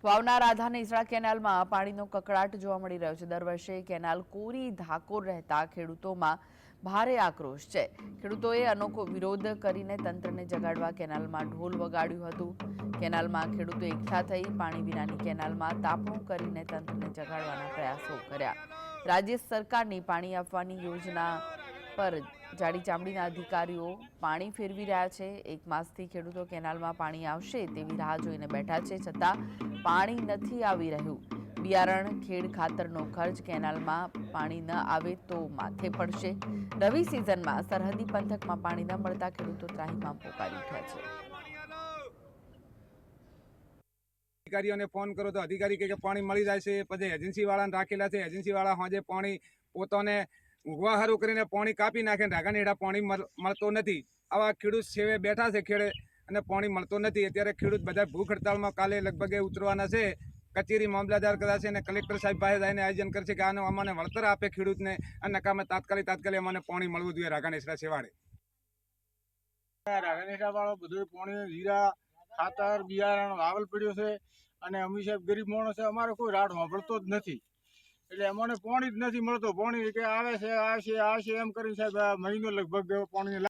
વાવના રાધા નેસડા કેનાલમાં પાણીનો કકળાટ જોવા મળી રહ્યો છે। દર વર્ષે કેનાલ કોરી ધાકોર રહેતા ખેડૂતોમાં ભારે આક્રોશ છે। ખેડૂતોએ અનોખો વિરોધ કરીને તંત્રને જગાડવા કેનાલમાં ઢોલ વગાડ્યું હતું। કેનાલમાં ખેડૂતો એકઠા થઈ પાણી વિનાની કેનાલમાં તાપણું કરીને તંત્રને જગાડવાના પ્રયાસો કર્યા। રાજ્ય સરકારની પાણી આપવાની યોજના પર જાડી ચામડીના અધિકારીઓ પાણી ફેરવી રહ્યા છે। એક માસથી ખેડૂતો કેનાલમાં પાણી આવશે તેવી રાહ જોઈને બેઠા છે, છતાં પાણી નથી આવી રહ્યું। બિયારણ ખેડ ખાતરનો ખર્ચ કેનાલમાં પાણી ન આવે તો માથે પડશે। રવિ સિઝનમાં સરહદી પંથકમાં પાણી ન મળતા ખેડૂતો ત્રાહિમામ પોકારી ઉઠ્યા છે। અધિકારીઓને ફોન કરો તો અધિકારી કે પાણી મળી જાય છે, પછી એજન્સી વાળાને રાખેલા છે, એજન્સી વાળા હોજે પાણી પોતાને ઉગવા હારું કરીને પાણી કાપી નાખે, રાગા નેડા પાણી મળતો નથી। આવા ખેડૂત સેવે બેઠા છે ખેડે અને પાણી મળતો નથી। અત્યારે ખેડૂત બધા ભૂખ હડતાળમાં કાલે લગભગ ઉતરવાના છે। કચેરી મામલાદાર કરાશે અને કલેક્ટર સાહેબ પાસે જઈને આયોજન કરશે કે આનો અમને વળતર આપે ખેડૂતને અને નકામે તાત્કાલિક અમને પાણી મળવું જોઈએ રાગા નેસડા છેવાડે। રાગા નેસડા વાળો બધું પાણી જીરા ખાતર બિયારણ વાવલ પડ્યો છે અને અમે સાહેબ ગરીબ માણસ છે, અમારે કોઈ રાડ સાંભળતો જ નથી, એટલે અમને પાણી જ નથી મળતો। પાણી કે આવે છે આવશે એમ કરીને સાહેબ મહિનો લગભગ પાણી